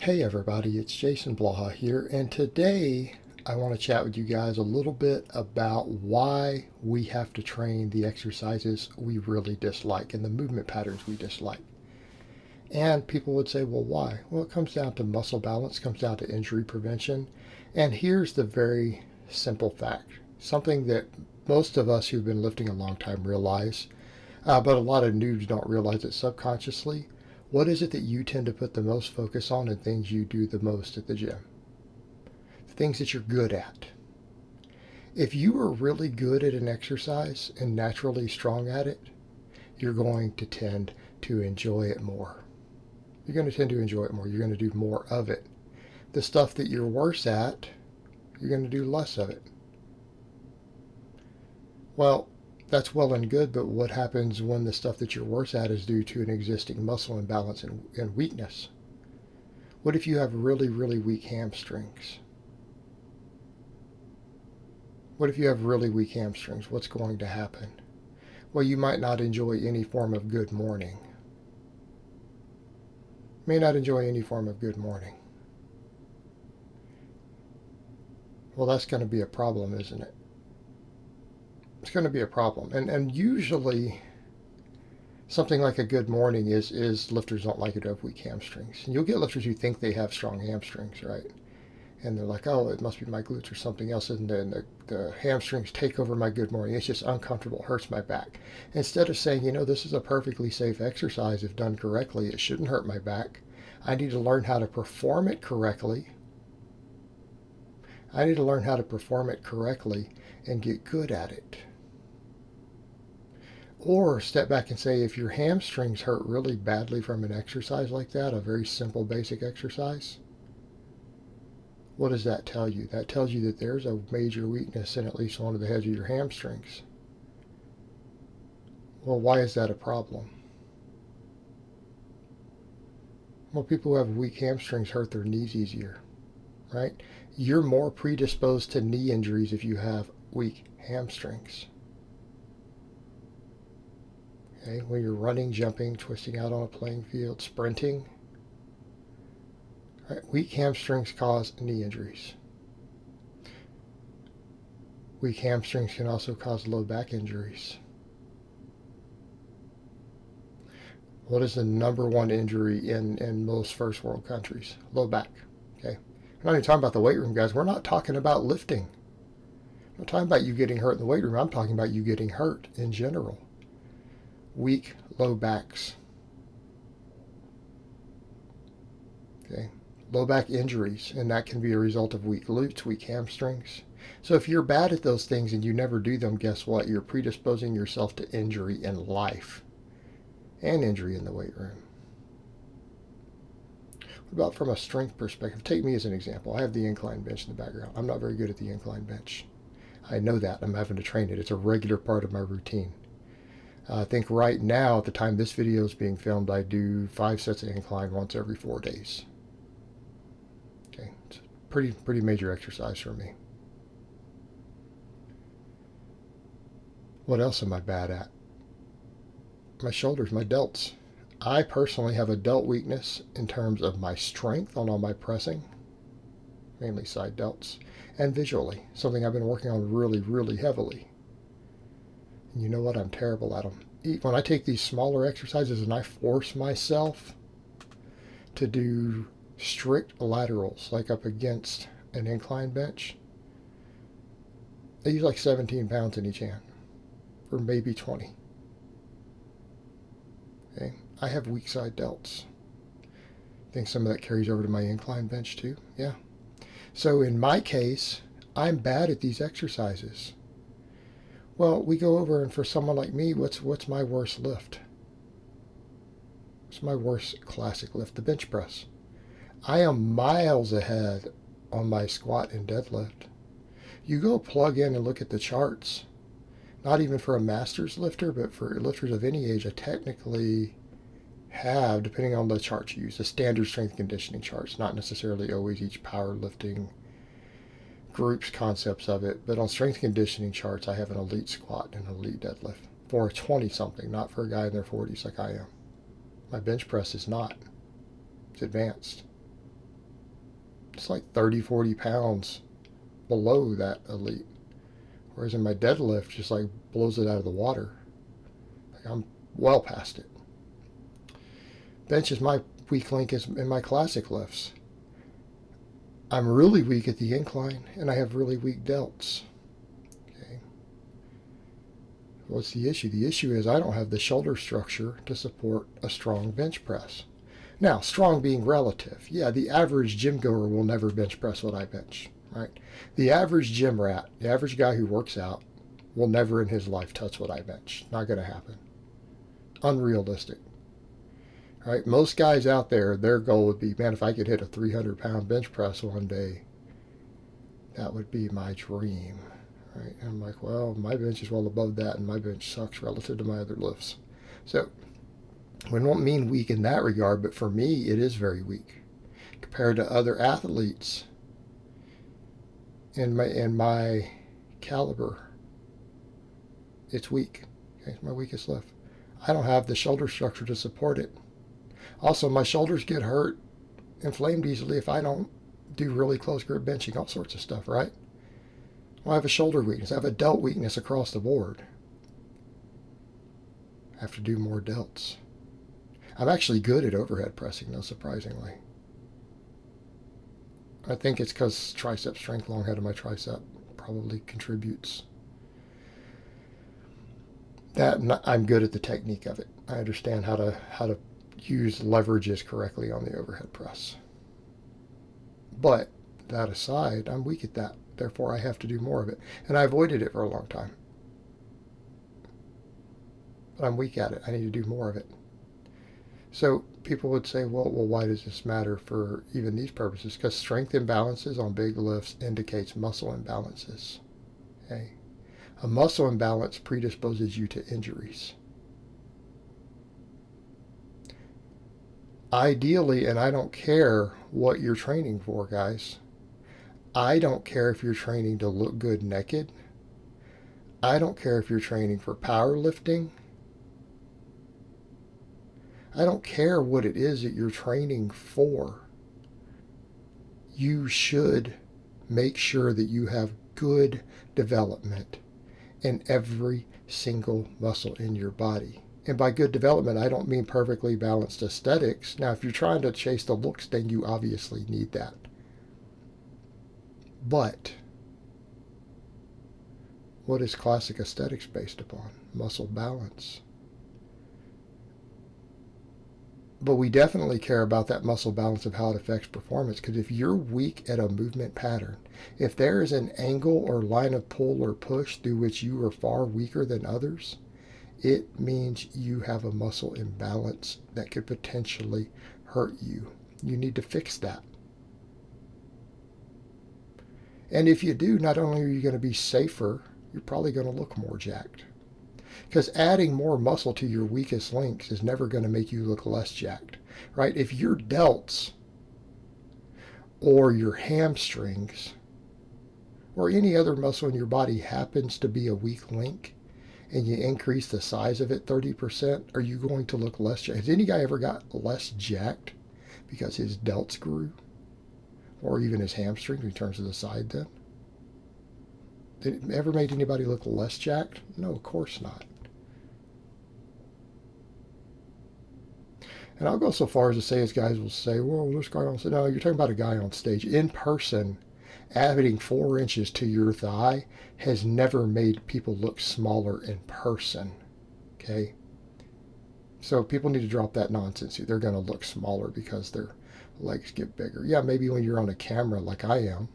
Hey everybody, it's Jason Blaha here, and today I want to chat with you guys a little bit about why we have to train the exercises we really dislike and the movement patterns we dislike. And people would say, well, why? Well, it comes down to muscle balance, comes down to injury prevention, and here's the very simple fact, something that most of us who've been lifting a long time realize, but a lot of noobs don't realize it subconsciously. What is it that you tend to put the most focus on and things you do the most at the gym? Things that you're good at. If you are really good at an exercise and naturally strong at it, you're going to tend to enjoy it more. You're going to tend to enjoy it more. You're going to do more of it. The stuff that you're worse at, you're going to do less of it. Well, that's well and good, but what happens when the stuff that you're worse at is due to an existing muscle imbalance and weakness? What if you have really, really weak hamstrings? What if you have really weak hamstrings? What's going to happen? Well, you might not enjoy any form of good morning. May not enjoy any form of good morning. Well, that's going to be a problem, isn't it? It's going to be a problem. And usually something like a good morning is lifters don't like it to have weak hamstrings. And you'll get lifters who think they have strong hamstrings, right? And they're like, oh, it must be my glutes or something else. And then the hamstrings take over my good morning. It's just uncomfortable, hurts my back. Instead of saying, this is a perfectly safe exercise. If done correctly, it shouldn't hurt my back. I need to learn how to perform it correctly. I need to learn how to perform it correctly and get good at it. Or step back and say, if your hamstrings hurt really badly from an exercise like that, a very simple, basic exercise, what does that tell you? That tells you that there's a major weakness in at least one of the heads of your hamstrings. Well, why is that a problem? Well, people who have weak hamstrings hurt their knees easier, right? You're more predisposed to knee injuries if you have weak hamstrings. Okay, when you're running, jumping, twisting out on a playing field, sprinting, right, weak hamstrings cause knee injuries. Weak hamstrings can also cause low back injuries. What is the number one injury in most first world countries? Low back. Okay, we're not even talking about the weight room, guys. We're not talking about lifting. I'm not talking about you getting hurt in the weight room. I'm talking about you getting hurt in general. Weak low backs. Okay, low back injuries, and that can be a result of weak glutes, weak hamstrings. So if you're bad at those things and you never do them, guess what? You're predisposing yourself to injury in life and injury in the weight room. What about from a strength perspective? Take me as an example. I have the incline bench in the background. I'm not very good at the incline bench. I know that. I'm having to train it. It's a regular part of my routine. I think right now, at the time this video is being filmed, I do 5 sets of incline once every 4 days. Okay, it's a pretty major exercise for me. What else am I bad at? My shoulders, my delts. I personally have a delt weakness in terms of my strength on all my pressing, mainly side delts, and visually, something I've been working on really, really heavily. And you know what? I'm terrible at them. When I take these smaller exercises and I force myself to do strict laterals, like up against an incline bench, I use like 17 pounds in each hand, or maybe 20. Okay, I have weak side delts. I think some of that carries over to my incline bench too. Yeah. So in my case, I'm bad at these exercises. Well, we go over, and for someone like me, what's my worst lift? What's my worst classic lift? The bench press. I am miles ahead on my squat and deadlift. You go plug in and look at the charts, not even for a master's lifter, but for lifters of any age, I technically have, depending on the chart you use, the standard strength conditioning charts, not necessarily always each powerlifting group's concepts of it, but on strength conditioning charts, I have an elite squat and an elite deadlift for a 20-something, not for a guy in their 40s like I am. My bench press is not. It's advanced. It's like 30, 40 pounds below that elite. Whereas in my deadlift, just like blows it out of the water. Like I'm well past it. Bench is my weak link is in my classic lifts. I'm really weak at the incline, and I have really weak delts. Okay. What's the issue? The issue is I don't have the shoulder structure to support a strong bench press. Now, strong being relative. Yeah, the average gym goer will never bench press what I bench, right? The average gym rat, the average guy who works out, will never in his life touch what I bench. Not going to happen. Unrealistic. Right? Most guys out there, their goal would be, man, if I could hit a 300-pound bench press one day, that would be my dream. Right? And I'm like, well, my bench is well above that, and my bench sucks relative to my other lifts. So we don't mean weak in that regard, but for me, it is very weak compared to other athletes in my caliber. It's weak. Okay, it's my weakest lift. I don't have the shoulder structure to support it. Also, my shoulders get hurt, inflamed easily if I don't do really close grip benching, all sorts of stuff, right? Well, I have a shoulder weakness. I have a delt weakness across the board. I have to do more delts. I'm actually good at overhead pressing, though, surprisingly. I think it's because tricep strength, long head of my tricep, probably contributes. That I'm good at the technique of it. I understand how to use leverages correctly on the overhead press. But that aside, I'm weak at that. Therefore, I have to do more of it. And I avoided it for a long time. But I'm weak at it. I need to do more of it. So people would say, well, why does this matter for even these purposes? Because strength imbalances on big lifts indicates muscle imbalances. Okay? A muscle imbalance predisposes you to injuries. Ideally, and I don't care what you're training for, guys. I don't care if you're training to look good naked. I don't care if you're training for powerlifting. I don't care what it is that you're training for. You should make sure that you have good development in every single muscle in your body. And by good development, I don't mean perfectly balanced aesthetics. Now, if you're trying to chase the looks, then you obviously need that. But what is classic aesthetics based upon? Muscle balance. But we definitely care about that muscle balance of how it affects performance, because if you're weak at a movement pattern, if there is an angle or line of pull or push through which you are far weaker than others, it means you have a muscle imbalance that could potentially hurt you. You need to fix that. And if you do, not only are you going to be safer, you're probably going to look more jacked. Because adding more muscle to your weakest links is never going to make you look less jacked, right? If your delts or your hamstrings or any other muscle in your body happens to be a weak link and you increase the size of it 30%, are you going to look less jacked? Has any guy ever got less jacked because his delts grew? Or even his hamstrings in terms of the side then? Did it ever made anybody look less jacked? No, of course not. And I'll go so far as to say, as guys will say, well, this guy on stage. No, you're talking about a guy on stage. In person, adding 4 inches to your thigh has never made people look smaller in person. Okay? So people need to drop that nonsense. They're going to look smaller because their legs get bigger. Yeah, maybe when you're on a camera like I am,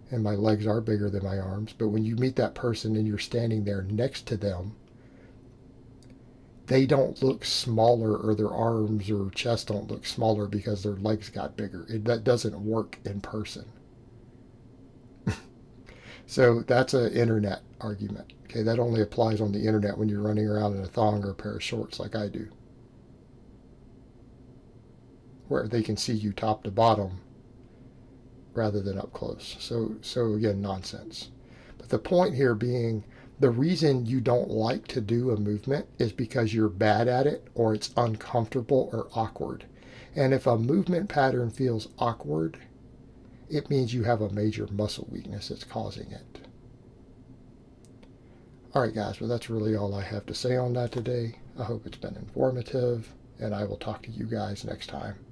and my legs are bigger than my arms, but when you meet that person and you're standing there next to them, they don't look smaller, or their arms or chest don't look smaller because their legs got bigger. That doesn't work in person. So that's an internet argument. Okay, that only applies on the internet when you're running around in a thong or a pair of shorts like I do, where they can see you top to bottom rather than up close. So again, nonsense. But the point here being, the reason you don't like to do a movement is because you're bad at it, or it's uncomfortable or awkward. And if a movement pattern feels awkward it means you have a major muscle weakness that's causing it. Alright guys, well that's really all I have to say on that today. I hope it's been informative, and I will talk to you guys next time.